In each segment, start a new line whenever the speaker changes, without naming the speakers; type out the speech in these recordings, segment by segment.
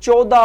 14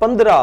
15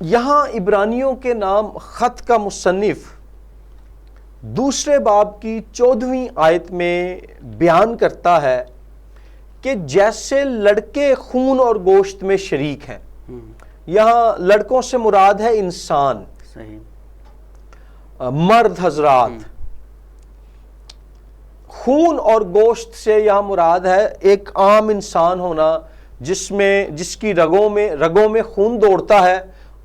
یہاں عبرانیوں کے نام خط کا مصنف دوسرے باب کی 14ویں آیت میں بیان کرتا ہے کہ جیسے لڑکے خون اور گوشت میں شریک ہیں. یہاں لڑکوں سے مراد ہے انسان،
صحیح،
مرد حضرات. خون اور گوشت سے یہاں مراد ہے ایک عام انسان ہونا جس کی رگوں میں خون دوڑتا ہے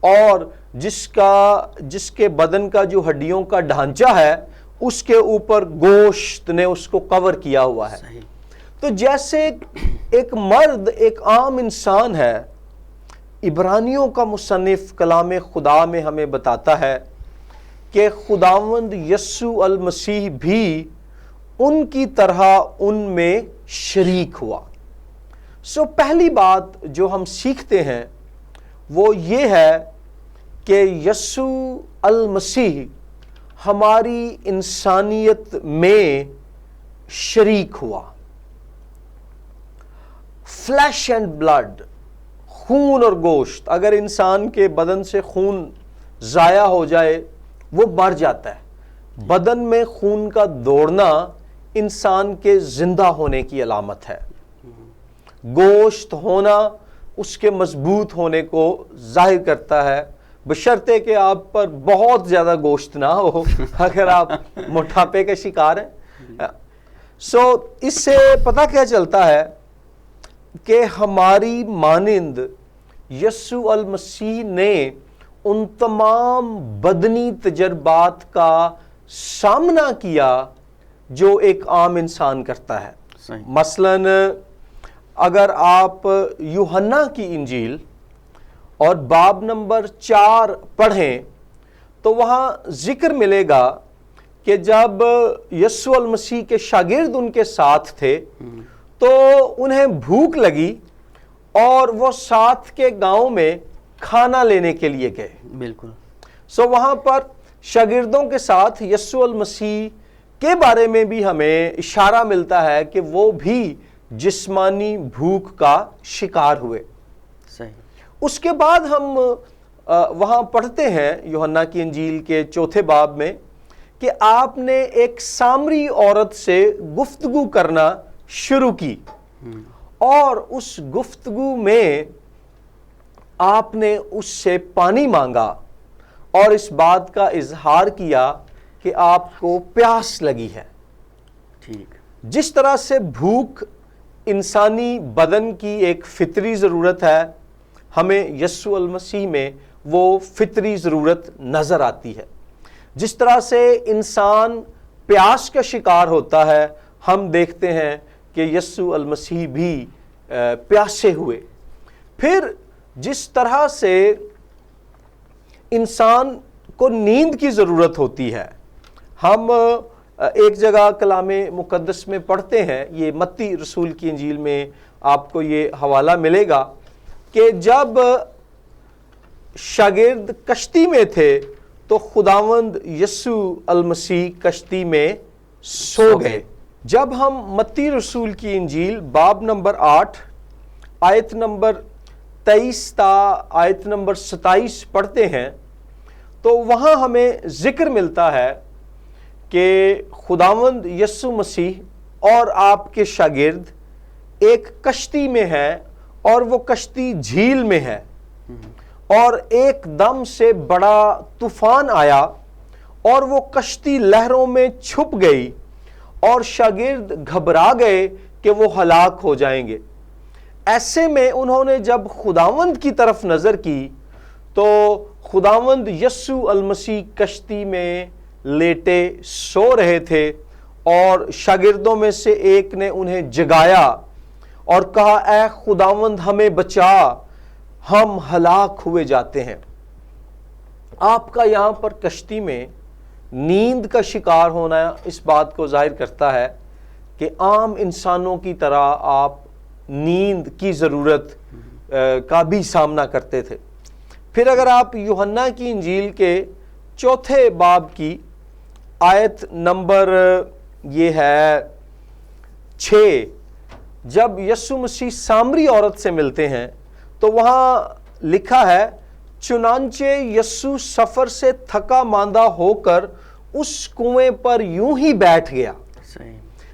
اور جس کے بدن کا جو ہڈیوں کا ڈھانچہ ہے اس کے اوپر گوشت نے اس کو کور کیا ہوا ہے.
صحیح.
تو جیسے ایک مرد ایک عام انسان ہے، عبرانیوں کا مصنف کلام خدا میں ہمیں بتاتا ہے کہ خداوند یسوع المسیح بھی ان کی طرح ان میں شریک ہوا. پہلی بات جو ہم سیکھتے ہیں وہ یہ ہے کہ یسوع المسیح ہماری انسانیت میں شریک ہوا. فلیش اینڈ بلڈ، خون اور گوشت. اگر انسان کے بدن سے خون ضائع ہو جائے وہ مر جاتا ہے. بدن میں خون کا دوڑنا انسان کے زندہ ہونے کی علامت ہے. گوشت ہونا اس کے مضبوط ہونے کو ظاہر کرتا ہے، بشرطے کہ آپ پر بہت زیادہ گوشت نہ ہو اگر آپ موٹاپے کے شکار ہیں. اس سے پتہ کیا چلتا ہے کہ ہماری مانند یسوع المسیح نے ان تمام بدنی تجربات کا سامنا کیا جو ایک عام انسان کرتا ہے. مثلاً اگر آپ یوحنا کی انجیل اور باب نمبر 4 پڑھیں تو وہاں ذکر ملے گا کہ جب یسوع المسیح کے شاگرد ان کے ساتھ تھے تو انہیں بھوک لگی اور وہ ساتھ کے گاؤں میں کھانا لینے کے لیے گئے.
بالکل.
وہاں پر شاگردوں کے ساتھ یسوع المسیح کے بارے میں بھی ہمیں اشارہ ملتا ہے کہ وہ بھی جسمانی بھوک کا شکار ہوئے.
صحیح.
اس کے بعد ہم وہاں پڑھتے ہیں یوحنا کی انجیل کے 4 باب میں کہ آپ نے ایک سامری عورت سے گفتگو کرنا شروع کی اور اس گفتگو میں آپ نے اس سے پانی مانگا اور اس بات کا اظہار کیا کہ آپ کو پیاس لگی ہے.
ٹھیک.
جس طرح سے بھوک انسانی بدن کی ایک فطری ضرورت ہے، ہمیں یسوع المسیح میں وہ فطری ضرورت نظر آتی ہے. جس طرح سے انسان پیاس کا شکار ہوتا ہے، ہم دیکھتے ہیں کہ یسوع المسیح بھی پیاسے ہوئے. پھر جس طرح سے انسان کو نیند کی ضرورت ہوتی ہے، ہم ایک جگہ کلام مقدس میں پڑھتے ہیں، یہ متی رسول کی انجیل میں آپ کو یہ حوالہ ملے گا کہ جب شاگرد کشتی میں تھے تو خداوند یسوع المسیح کشتی میں سو گئے. جب ہم متی رسول کی انجیل باب نمبر 8 آیت نمبر 23 تا آیت نمبر 27 پڑھتے ہیں تو وہاں ہمیں ذکر ملتا ہے کہ خداوند یسوع مسیح اور آپ کے شاگرد ایک کشتی میں ہیں اور وہ کشتی جھیل میں ہے اور ایک دم سے بڑا طوفان آیا اور وہ کشتی لہروں میں چھپ گئی اور شاگرد گھبرا گئے کہ وہ ہلاک ہو جائیں گے. ایسے میں انہوں نے جب خداوند کی طرف نظر کی تو خداوند یسوع المسیح کشتی میں لیٹے سو رہے تھے اور شاگردوں میں سے ایک نے انہیں جگایا اور کہا، اے خداوند ہمیں بچا، ہم ہلاک ہوئے جاتے ہیں. آپ کا یہاں پر کشتی میں نیند کا شکار ہونا اس بات کو ظاہر کرتا ہے کہ عام انسانوں کی طرح آپ نیند کی ضرورت کا بھی سامنا کرتے تھے. پھر اگر آپ یوحنا کی انجیل کے 4 باب کی آیت نمبر یہ ہے 6، جب یسوع مسیح سامری عورت سے ملتے ہیں تو وہاں لکھا ہے چنانچہ یسوع سفر سے تھکا ماندہ ہو کر اس کنویں پر یوں ہی بیٹھ گیا.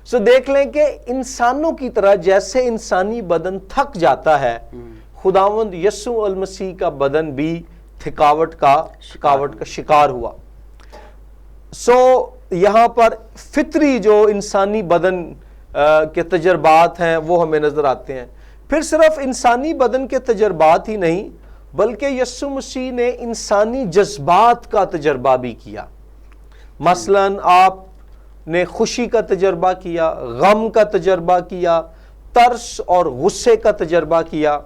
سو دیکھ لیں کہ انسانوں کی طرح جیسے انسانی بدن تھک جاتا ہے، خداوند یسوع المسیح کا بدن بھی تھکاوٹ کا شکار ہوا. سو یہاں پر فطری جو انسانی بدن کے تجربات ہیں وہ ہمیں نظر آتے ہیں. پھر صرف انسانی بدن کے تجربات ہی نہیں بلکہ یسوع مسیح نے انسانی جذبات کا تجربہ بھی کیا. مثلاً آپ نے خوشی کا تجربہ کیا، غم کا تجربہ کیا، ترس اور غصے کا تجربہ کیا.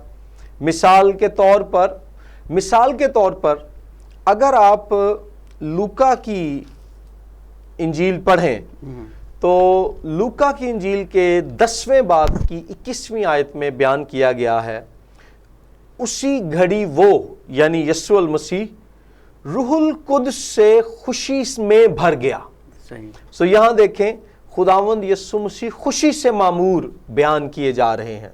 مثال کے طور پر اگر آپ لوکا کی انجیل پڑھیں تو لوکا کی انجیل کے 10ویں باب کی 21ویں آیت میں بیان کیا گیا ہے، اسی گھڑی وہ یعنی یسوع المسیح روح القدس سے خوشی میں بھر گیا. سو یہاں دیکھیں خداوند یسوع مسیح خوشی سے معمور بیان کیے جا رہے ہیں.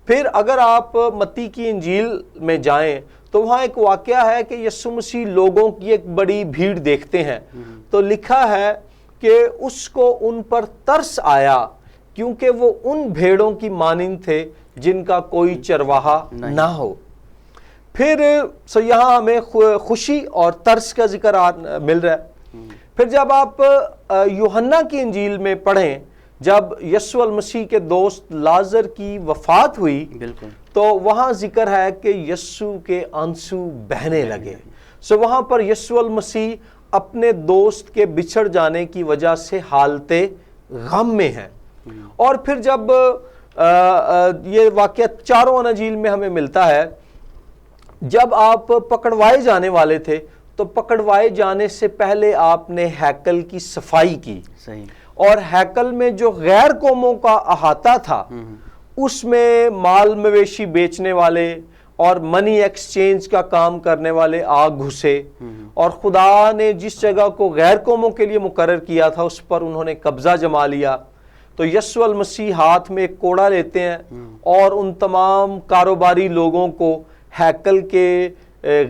پھر اگر آپ متی کی انجیل میں جائیں تو وہاں ایک واقعہ ہے کہ یسوع مسیح لوگوں کی ایک بڑی بھیڑ دیکھتے ہیں تو لکھا ہے کہ اس کو ان پر ترس آیا کیونکہ وہ ان بھیڑوں کی مانند تھے جن کا کوئی چرواہا نہ ہو. پھر یہاں ہمیں خوشی اور ترس کا ذکر مل رہا ہے. پھر جب آپ یوحنا کی انجیل میں پڑھیں، جب یسوع المسیح کے دوست لازر کی وفات ہوئی تو وہاں ذکر ہے کہ یسوع کے آنسو بہنے لگے. سو وہاں پر یسوع المسیح اپنے دوست کے بچھڑ جانے کی وجہ سے حالت غم میں ہیں. اور پھر جب یہ واقعہ چاروں اناجیل میں ہمیں ملتا ہے، جب آپ پکڑوائے جانے والے تھے تو پکڑوائے جانے سے پہلے آپ نے ہیکل کی صفائی کی. اور ہیکل میں جو غیر قوموں کا احاطہ تھا اس میں مال مویشی بیچنے والے اور منی ایکسچینج کا کام کرنے والے آگ گھسے، اور خدا نے جس جگہ کو غیر قوموں کے لیے مقرر کیا تھا اس پر انہوں نے قبضہ جما لیا. تو یسوع المسیح ہاتھ میں ایک کوڑا لیتے ہیں اور ان تمام کاروباری لوگوں کو ہیکل کے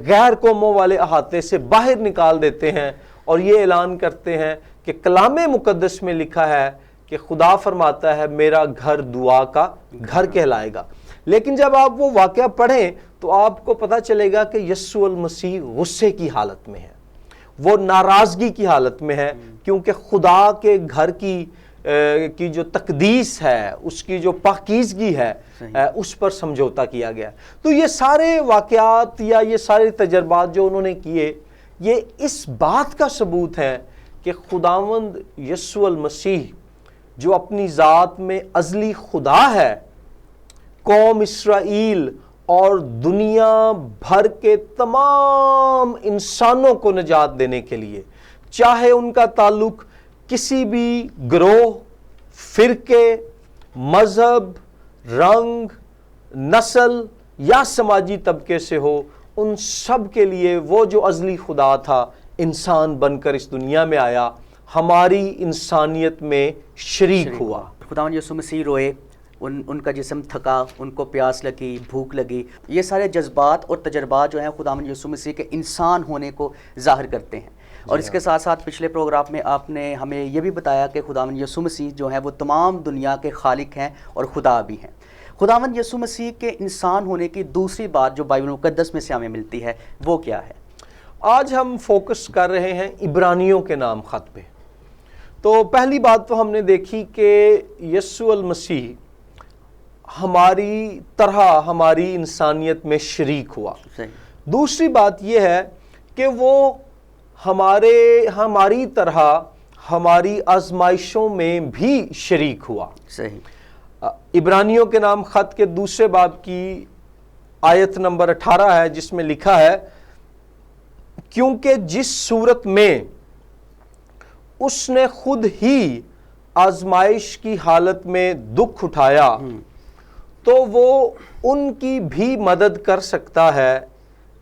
غیر قوموں والے احاطے سے باہر نکال دیتے ہیں اور یہ اعلان کرتے ہیں کہ کلام مقدس میں لکھا ہے کہ خدا فرماتا ہے میرا گھر دعا کا گھر کہلائے گا. لیکن جب آپ وہ واقعہ پڑھیں تو آپ کو پتہ چلے گا کہ یسوع المسیح غصے کی حالت میں ہے، وہ ناراضگی کی حالت میں ہے، کیونکہ خدا کے گھر کی جو تقدیس ہے، اس کی جو پاکیزگی ہے، اس پر سمجھوتا کیا گیا. تو یہ سارے واقعات یا یہ سارے تجربات جو انہوں نے کیے، یہ اس بات کا ثبوت ہے کہ خداوند یسوع المسیح جو اپنی ذات میں ازلی خدا ہے، قوم اسرائیل اور دنیا بھر کے تمام انسانوں کو نجات دینے کے لیے، چاہے ان کا تعلق کسی بھی گروہ، فرقے، مذہب، رنگ، نسل یا سماجی طبقے سے ہو، ان سب کے لیے وہ جو ازلی خدا تھا انسان بن کر اس دنیا میں آیا، ہماری انسانیت میں شریک ہوا.
خداوند یسوع مسیح روئے، ان کا جسم تھکا، ان کو پیاس لگی، بھوک لگی. یہ سارے جذبات اور تجربات جو ہیں خداوند یسوع مسیح کے انسان ہونے کو ظاہر کرتے ہیں. اور اس کے ساتھ ساتھ پچھلے پروگرام میں آپ نے ہمیں یہ بھی بتایا کہ خداوند یسوع مسیح جو ہیں وہ تمام دنیا کے خالق ہیں اور خدا بھی ہیں. خداوند یسوع مسیح کے انسان ہونے کی دوسری بات جو بائبل مقدس میں سے ہمیں ملتی ہے وہ کیا ہے؟
آج ہم فوکس کر رہے ہیں عبرانیوں کے نام خط پہ. تو پہلی بات تو ہم نے دیکھی کہ یسوع المسیح ہماری طرح ہماری انسانیت میں شریک ہوا. دوسری بات یہ ہے کہ وہ ہماری طرح ہماری آزمائشوں میں بھی شریک ہوا. عبرانیوں کے نام خط کے دوسرے باب کی آیت نمبر 18 ہے جس میں لکھا ہے، کیونکہ جس صورت میں اس نے خود ہی آزمائش کی حالت میں دکھ اٹھایا تو وہ ان کی بھی مدد کر سکتا ہے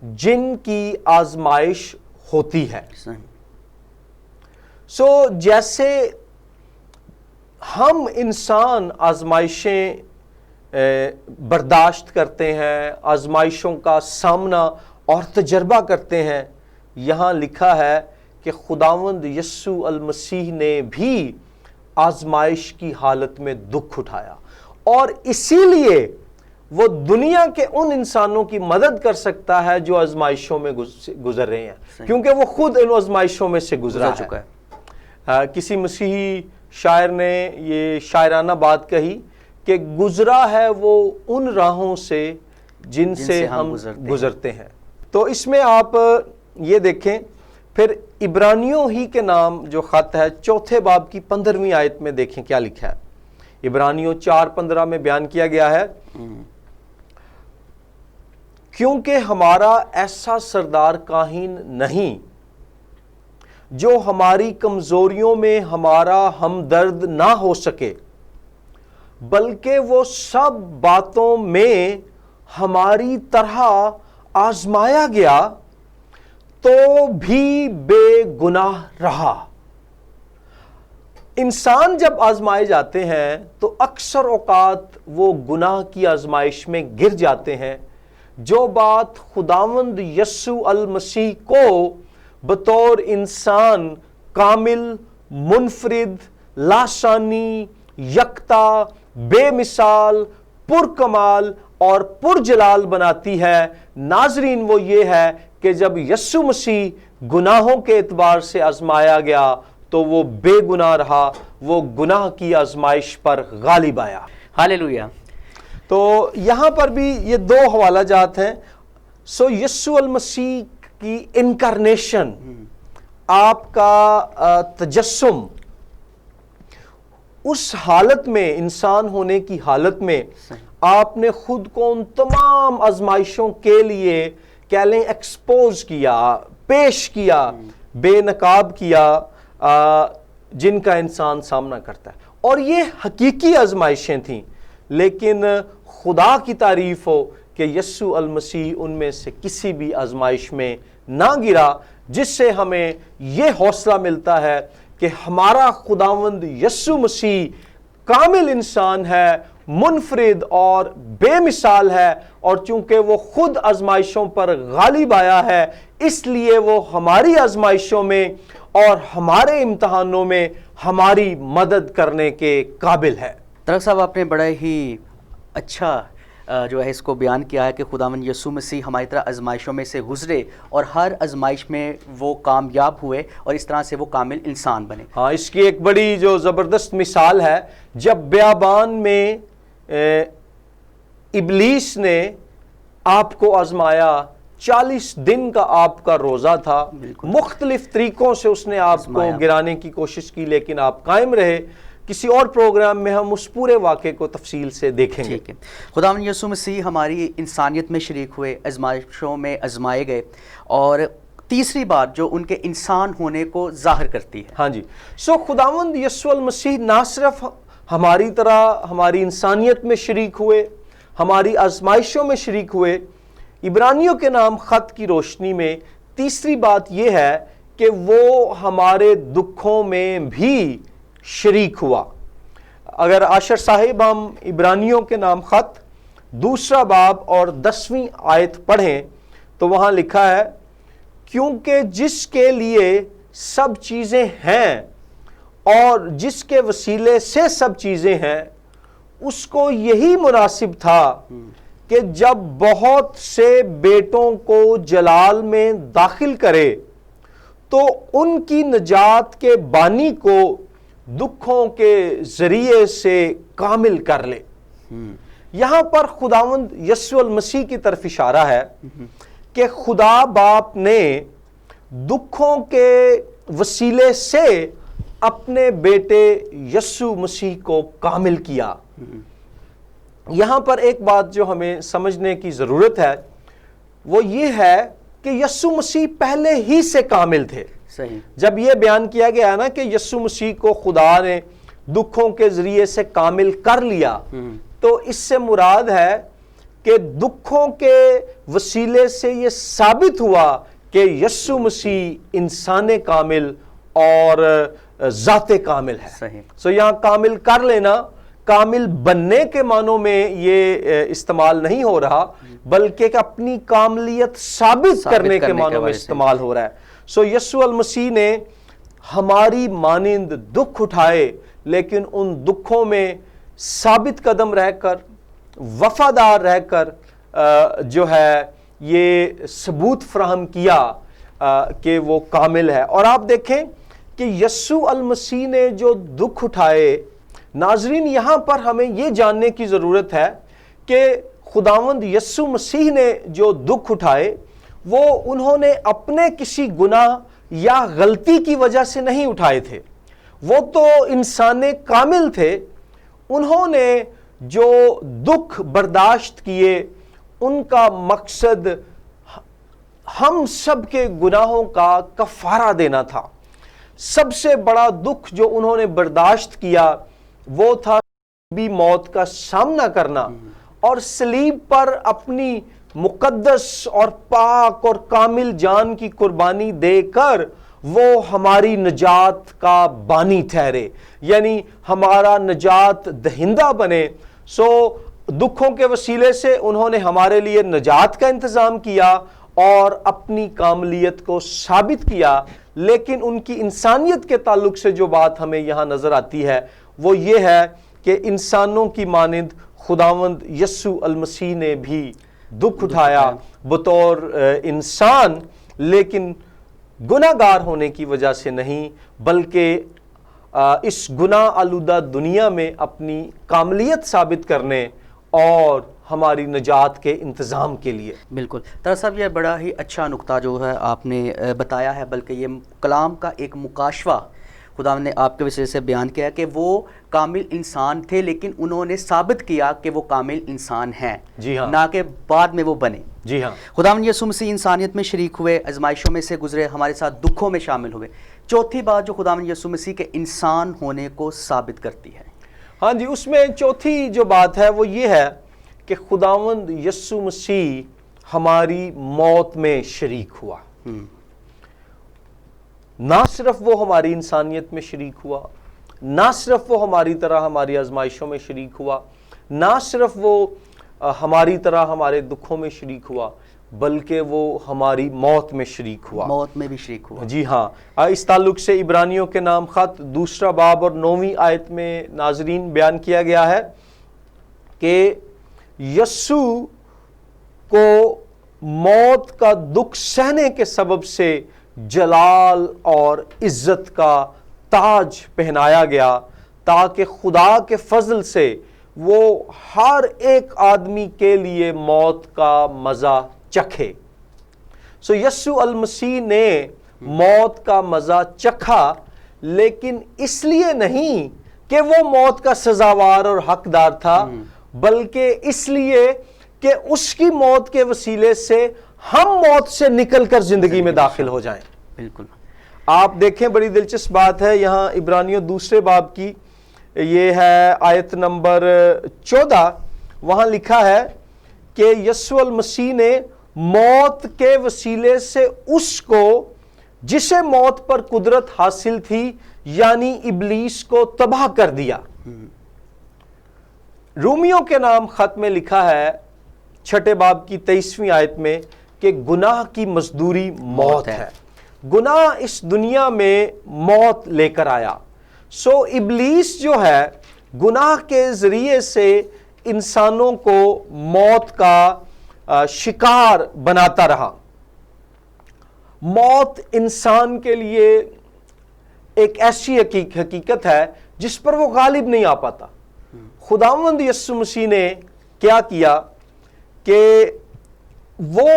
جن کی آزمائش ہوتی ہے. سو جیسے ہم انسان آزمائشیں برداشت کرتے ہیں، آزمائشوں کا سامنا اور تجربہ کرتے ہیں، یہاں لکھا ہے کہ خداوند یسوع المسیح نے بھی آزمائش کی حالت میں دکھ اٹھایا، اور اسی لیے وہ دنیا کے ان انسانوں کی مدد کر سکتا ہے جو آزمائشوں میں گزر رہے ہیں، کیونکہ وہ خود ان آزمائشوں میں سے گزرا چکا ہے۔ کسی مسیحی شاعر نے یہ شاعرانہ بات کہی کہ گزرا ہے وہ ان راہوں سے جن سے ہم گزرتے ہیں۔ تو اس میں آپ یہ دیکھیں، پھر عبرانیوں ہی کے نام جو خط ہے 4 باب کی 15ویں آیت میں دیکھیں کیا لکھا ہے۔ عبرانیوں 4:15 میں بیان کیا گیا ہے، کیونکہ ہمارا ایسا سردار کاہن نہیں جو ہماری کمزوریوں میں ہمارا ہمدرد نہ ہو سکے، بلکہ وہ سب باتوں میں ہماری طرح آزمایا گیا تو بھی بے گناہ رہا۔ انسان جب آزمائے جاتے ہیں تو اکثر اوقات وہ گناہ کی آزمائش میں گر جاتے ہیں۔ جو بات خداوند یسوع المسیح کو بطور انسان کامل، منفرد، لاسانی، یکتا، بے مثال، پرکمال اور پرجلال بناتی ہے، ناظرین، وہ یہ ہے کہ جب یسوع مسیح گناہوں کے اعتبار سے آزمایا گیا تو وہ بے گناہ رہا، وہ گناہ کی آزمائش پر غالب آیا۔
ہاللیلویہ۔
تو یہاں پر بھی یہ 2 حوالہ جات ہیں۔ سو یسوع المسیح کی انکارنیشن، آپ کا تجسم، اس حالت میں، انسان ہونے کی حالت میں آپ نے خود کو ان تمام آزمائشوں کے لیے کہہ لیں ایکسپوز کیا، پیش کیا، بے نقاب کیا، جن کا انسان سامنا کرتا ہے، اور یہ حقیقی آزمائشیں تھیں، لیکن خدا کی تعریف ہو کہ یسوع المسیح ان میں سے کسی بھی آزمائش میں نہ گرا، جس سے ہمیں یہ حوصلہ ملتا ہے کہ ہمارا خداوند یسوع مسیح کامل انسان ہے، منفرد اور بے مثال ہے، اور چونکہ وہ خود آزمائشوں پر غالب آیا ہے، اس لیے وہ ہماری آزمائشوں میں اور ہمارے امتحانوں میں ہماری مدد کرنے کے قابل ہے۔
طارق صاحب، آپ نے بڑا ہی اچھا جو ہے اس کو بیان کیا ہے کہ خداوند یسوع مسیح ہماری طرح آزمائشوں میں سے گزرے اور ہر آزمائش میں وہ کامیاب ہوئے اور اس طرح سے وہ کامل انسان بنے۔
ہاں، اس کی ایک بڑی جو زبردست مثال ہے، جب بیابان میں ابلیس نے آپ کو آزمایا، 40 دن کا آپ کا روزہ تھا، مختلف طریقوں سے اس نے آپ کو گرانے کی کوشش کی، لیکن آپ قائم رہے۔ کسی اور پروگرام میں ہم اس پورے واقعے کو تفصیل سے دیکھیں گے۔
ٹھیک ہے۔ خداوند یسوع مسیح ہماری انسانیت میں شریک ہوئے، آزمائشوں میں آزمائے گئے، اور تیسری بات جو ان کے انسان ہونے کو ظاہر کرتی ہے۔
ہاں جی، خداوند یسوع المسیح نہ صرف ہماری طرح ہماری انسانیت میں شریک ہوئے، ہماری آزمائشوں میں شریک ہوئے، عبرانیوں کے نام خط کی روشنی میں تیسری بات یہ ہے کہ وہ ہمارے دکھوں میں بھی شریک ہوا۔ اگر عاشر صاحب ہم عبرانیوں کے نام خط 2 باب اور 10ویں آیت پڑھیں تو وہاں لکھا ہے، کیونکہ جس کے لیے سب چیزیں ہیں اور جس کے وسیلے سے سب چیزیں ہیں، اس کو یہی مناسب تھا کہ جب بہت سے بیٹوں کو جلال میں داخل کرے تو ان کی نجات کے بانی کو دکھوں کے ذریعے سے کامل کر لے۔ یہاں پر خداوند یسوع المسیح کی طرف اشارہ ہے کہ خدا باپ نے دکھوں کے وسیلے سے اپنے بیٹے یسوع مسیح کو کامل کیا۔ یہاں پر ایک بات جو ہمیں سمجھنے کی ضرورت ہے وہ یہ ہے کہ یسوع مسیح پہلے ہی سے کامل تھے۔
صحیح۔
جب یہ بیان کیا گیا نا کہ یسوع مسیح کو خدا نے دکھوں کے ذریعے سے کامل کر لیا، تو اس سے مراد ہے کہ دکھوں کے وسیلے سے یہ ثابت ہوا کہ یسوع مسیح انسان کامل اور ذات کامل ہے۔
صحیح۔
یہاں کامل کر لینا کامل بننے کے معنوں میں یہ استعمال نہیں ہو رہا، بلکہ کہ اپنی کاملیت ثابت کرنے کے معنوں میں استعمال ہو رہا ہے۔ سو یسوع المسیح نے ہماری مانند دکھ اٹھائے، لیکن ان دکھوں میں ثابت قدم رہ کر، وفادار رہ کر جو ہے یہ ثبوت فراہم کیا کہ وہ کامل ہے۔ اور آپ دیکھیں کہ یسوع المسیح نے جو دکھ اٹھائے، ناظرین یہاں پر ہمیں یہ جاننے کی ضرورت ہے کہ خداوند یسوع مسیح نے جو دکھ اٹھائے وہ انہوں نے اپنے کسی گناہ یا غلطی کی وجہ سے نہیں اٹھائے تھے، وہ تو انسان کامل تھے۔ انہوں نے جو دکھ برداشت کیے ان کا مقصد ہم سب کے گناہوں کا کفارہ دینا تھا۔ سب سے بڑا دکھ جو انہوں نے برداشت کیا وہ تھا بھی موت کا سامنا کرنا، اور صلیب پر اپنی مقدس اور پاک اور کامل جان کی قربانی دے کر وہ ہماری نجات کا بانی ٹھہرے، یعنی ہمارا نجات دہندہ بنے۔ سو دکھوں کے وسیلے سے انہوں نے ہمارے لیے نجات کا انتظام کیا اور اپنی کاملیت کو ثابت کیا، لیکن ان کی انسانیت کے تعلق سے جو بات ہمیں یہاں نظر آتی ہے وہ یہ ہے کہ انسانوں کی مانند خداوند یسوع المسیح نے بھی دکھ اٹھایا بطور انسان، لیکن گناہگار ہونے کی وجہ سے نہیں، بلکہ اس گناہ آلودہ دنیا میں اپنی کاملیت ثابت کرنے اور ہماری نجات کے انتظام کے لیے۔
بالکل طاہر صاحب، یہ بڑا ہی اچھا نقطہ جو ہے آپ نے بتایا ہے، بلکہ یہ کلام کا ایک مکاشفہ خدا نے آپ کے وسیلے سے بیان کیا کہ وہ کامل انسان تھے، لیکن انہوں نے ثابت کیا کہ وہ کامل انسان ہیں،
جی ہاں،
نہ کہ بعد میں وہ بنے۔
جی ہاں،
خداوند یسوع مسیح انسانیت میں شریک ہوئے، آزمائشوں میں سے گزرے، ہمارے ساتھ دکھوں میں شامل ہوئے۔ چوتھی بات جو خداوند یسوع مسیح کے انسان ہونے کو ثابت کرتی ہے،
ہاں جی، اس میں چوتھی جو بات ہے وہ یہ ہے کہ خداوند یسوع مسیح ہماری موت میں شریک ہوا۔ نہ صرف وہ ہماری انسانیت میں شریک ہوا، نہ صرف وہ ہماری طرح ہماری آزمائشوں میں شریک ہوا، نہ صرف وہ ہماری طرح ہمارے دکھوں میں شریک ہوا، بلکہ وہ ہماری موت میں شریک ہوا،
موت میں بھی شریک ہوا۔
جی ہاں، اس تعلق سے عبرانیوں کے نام خط 2 باب اور 9 آیت میں ناظرین بیان کیا گیا ہے کہ یسوع کو موت کا دکھ سہنے کے سبب سے جلال اور عزت کا تاج پہنایا گیا، تاکہ خدا کے فضل سے وہ ہر ایک آدمی کے لیے موت کا مزہ چکھے۔ سو یسوع المسیح نے موت کا مزہ چکھا، لیکن اس لیے نہیں کہ وہ موت کا سزاوار اور حقدار تھا، بلکہ اس لیے کہ اس کی موت کے وسیلے سے ہم موت سے نکل کر زندگی میں داخل ہو جائیں۔
بالکل،
آپ دیکھیں بڑی دلچسپ بات ہے یہاں عبرانیوں 2 باب کی، یہ ہے آیت نمبر 14، وہاں لکھا ہے کہ یسوع المسیح نے موت کے وسیلے سے اس کو جسے موت پر قدرت حاصل تھی یعنی ابلیس کو تباہ کر دیا۔ رومیوں کے نام خط میں لکھا ہے 6 باب کی 23ویں آیت میں کہ گناہ کی مزدوری موت ہے۔ گناہ اس دنیا میں موت لے کر آیا۔ سو ابلیس جو ہے گناہ کے ذریعے سے انسانوں کو موت کا شکار بناتا رہا۔ موت انسان کے لیے ایک ایسی حقیقت ہے جس پر وہ غالب نہیں آ پاتا۔ خداوند یسوع مسیح نے کیا کیا کہ وہ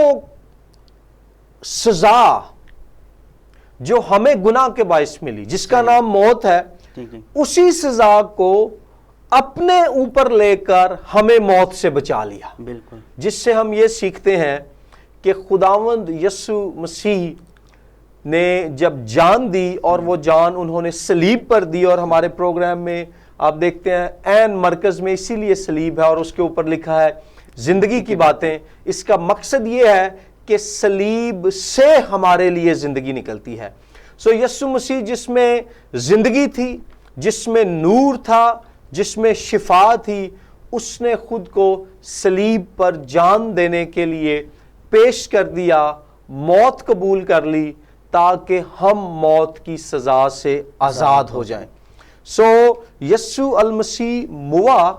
سزا جو ہمیں گناہ کے باعث ملی، جس کا نام موت ہے، اسی سزا کو اپنے اوپر لے کر ہمیں موت سے بچا لیا۔
بالکل،
جس سے ہم یہ سیکھتے ہیں کہ خداوند یسوع مسیح نے جب جان دی اور وہ جان انہوں نے صلیب پر دی، اور ہمارے پروگرام میں آپ دیکھتے ہیں عین مرکز میں اسی لیے صلیب ہے اور اس کے اوپر لکھا ہے زندگی کی باتیں۔ اس کا مقصد یہ ہے کہ صلیب سے ہمارے لیے زندگی نکلتی ہے۔ سو یسوع مسیح جس میں زندگی تھی، جس میں نور تھا، جس میں شفا تھی، اس نے خود کو صلیب پر جان دینے کے لیے پیش کر دیا، موت قبول کر لی تاکہ ہم موت کی سزا سے آزاد ہو جائیں۔ سو یسوع المسیح موا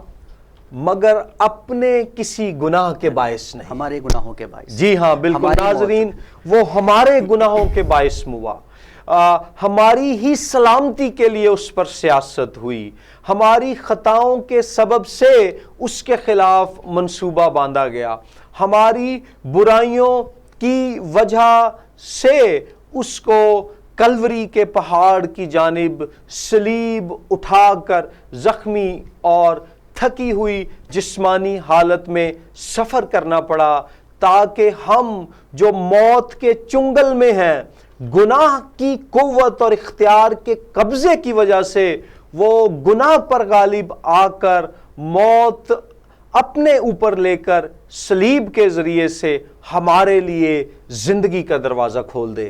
مگر اپنے کسی گناہ کے باعث نہیں،
ہمارے گناہوں کے باعث۔
جی ہاں بالکل ناظرین، وہ ہمارے گناہوں کے باعث موا، ہماری ہی سلامتی کے لیے اس پر سیاست ہوئی، ہماری خطاؤں کے سبب سے اس کے خلاف منصوبہ باندھا گیا، ہماری برائیوں کی وجہ سے اس کو کلوری کے پہاڑ کی جانب صلیب اٹھا کر زخمی اور تھکی ہوئی جسمانی حالت میں سفر کرنا پڑا، تاکہ ہم جو موت کے چنگل میں ہیں، گناہ کی قوت اور اختیار کے قبضے کی وجہ سے وہ گناہ پر غالب آ کر موت اپنے اوپر لے کر صلیب کے ذریعے سے ہمارے لیے زندگی کا دروازہ کھول دے۔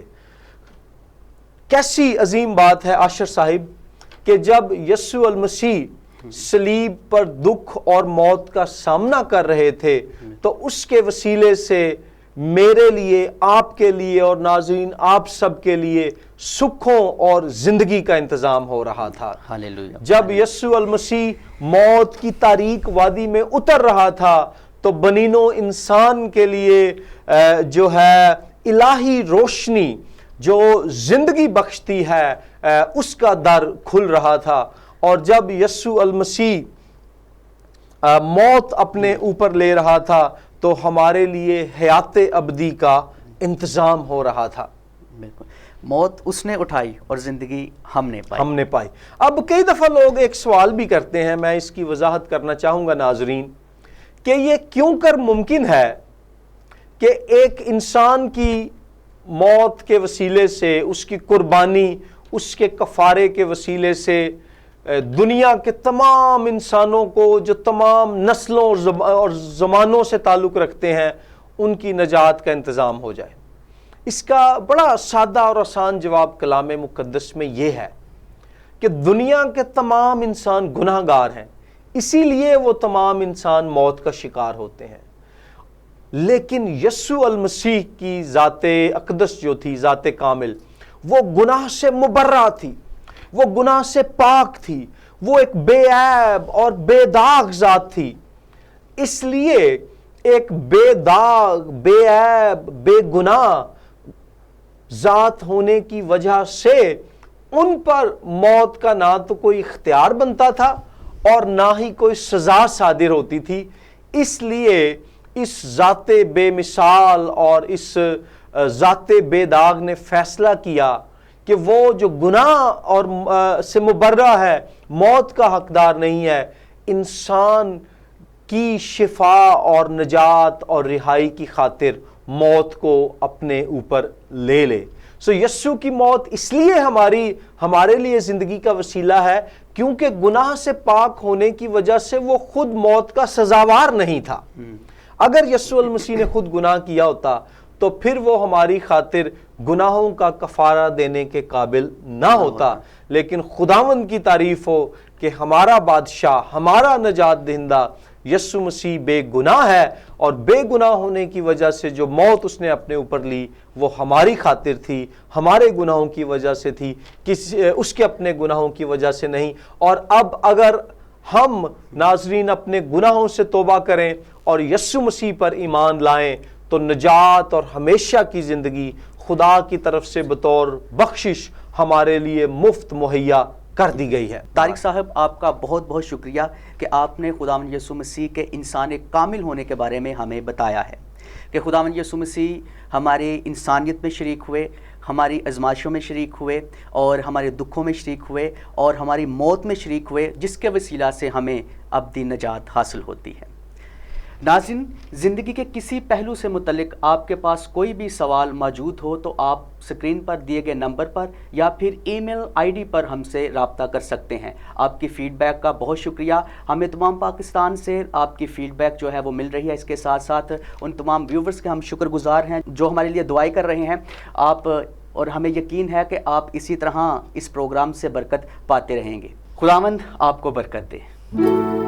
کیسی عظیم بات ہے عاشر صاحب کہ جب یسوع المسیح صلیب پر دکھ اور موت کا سامنا کر رہے تھے تو اس کے وسیلے سے میرے لیے، آپ کے لیے اور ناظرین آپ سب کے لیے سکھوں اور زندگی کا انتظام ہو رہا تھا۔
ہاللیلویہ۔
جب یسوع المسیح موت کی تاریک وادی میں اتر رہا تھا تو بنین و انسان کے لیے جو ہے الہی روشنی جو زندگی بخشتی ہے اس کا در کھل رہا تھا، اور جب یسوع المسیح موت اپنے اوپر لے رہا تھا تو ہمارے لیے حیات ابدی کا انتظام ہو رہا تھا۔
بالکل، موت اس نے اٹھائی اور زندگی ہم نے پائی۔
اب کئی دفعہ لوگ ایک سوال بھی کرتے ہیں، میں اس کی وضاحت کرنا چاہوں گا ناظرین، کہ یہ کیوں کر ممکن ہے کہ ایک انسان کی موت کے وسیلے سے، اس کی قربانی، اس کے کفارے کے وسیلے سے دنیا کے تمام انسانوں کو جو تمام نسلوں اور زمانوں سے تعلق رکھتے ہیں ان کی نجات کا انتظام ہو جائے۔ اس کا بڑا سادہ اور آسان جواب کلام مقدس میں یہ ہے کہ دنیا کے تمام انسان گناہ گار ہیں، اسی لیے وہ تمام انسان موت کا شکار ہوتے ہیں، لیکن یسوع المسیح کی ذات اقدس جو تھی، ذات کامل، وہ گناہ سے مبرہ تھی، وہ گناہ سے پاک تھی، وہ ایک بے عیب اور بے داغ ذات تھی۔ اس لیے ایک بے داغ، بے عیب، بے گناہ ذات ہونے کی وجہ سے ان پر موت کا نہ تو کوئی اختیار بنتا تھا اور نہ ہی کوئی سزا صادر ہوتی تھی۔ اس لیے اس ذات بے مثال اور اس ذات بے داغ نے فیصلہ کیا کہ وہ جو گناہ اور سے مبرہ ہے، موت کا حقدار نہیں ہے، انسان کی شفا اور نجات اور رہائی کی خاطر موت کو اپنے اوپر لے لے۔ سو یسوع کی موت اس لیے ہمارے لیے زندگی کا وسیلہ ہے کیونکہ گناہ سے پاک ہونے کی وجہ سے وہ خود موت کا سزاوار نہیں تھا۔ اگر یسوع المسیح نے خود گناہ کیا ہوتا تو پھر وہ ہماری خاطر گناہوں کا کفارہ دینے کے قابل نہ ہوتا، لیکن خداوند کی تعریف ہو کہ ہمارا بادشاہ، ہمارا نجات دہندہ یسوع مسیح بے گناہ ہے، اور بے گناہ ہونے کی وجہ سے جو موت اس نے اپنے اوپر لی وہ ہماری خاطر تھی، ہمارے گناہوں کی وجہ سے تھی، اس کے اپنے گناہوں کی وجہ سے نہیں۔ اور اب اگر ہم ناظرین اپنے گناہوں سے توبہ کریں اور یسوع مسیح پر ایمان لائیں تو نجات اور ہمیشہ کی زندگی خدا کی طرف سے بطور بخشش ہمارے لیے مفت مہیا کر دی گئی ہے۔
طارق صاحب، آپ کا بہت بہت شکریہ کہ آپ نے خداوند یسوع مسیح کے انسان کامل ہونے کے بارے میں ہمیں بتایا ہے کہ خداوند یسوع مسیح ہمارے انسانیت میں شریک ہوئے، ہماری آزمائشوں میں شریک ہوئے اور ہمارے دکھوں میں شریک ہوئے اور ہماری موت میں شریک ہوئے، جس کے وسیلہ سے ہمیں ابدی نجات حاصل ہوتی ہے۔ ناظرین، زندگی کے کسی پہلو سے متعلق آپ کے پاس کوئی بھی سوال موجود ہو تو آپ سکرین پر دیے گئے نمبر پر یا پھر ای میل آئی ڈی پر ہم سے رابطہ کر سکتے ہیں۔ آپ کی فیڈ بیک کا بہت شکریہ، ہمیں تمام پاکستان سے آپ کی فیڈ بیک جو ہے وہ مل رہی ہے۔ اس کے ساتھ ساتھ ان تمام ویورز کے ہم شکر گزار ہیں جو ہمارے لیے دعائیں کر رہے ہیں آپ، اور ہمیں یقین ہے کہ آپ اسی طرح اس پروگرام سے برکت پاتے رہیں گے۔ خداوند آپ کو برکت دے۔ وبرکاتہ.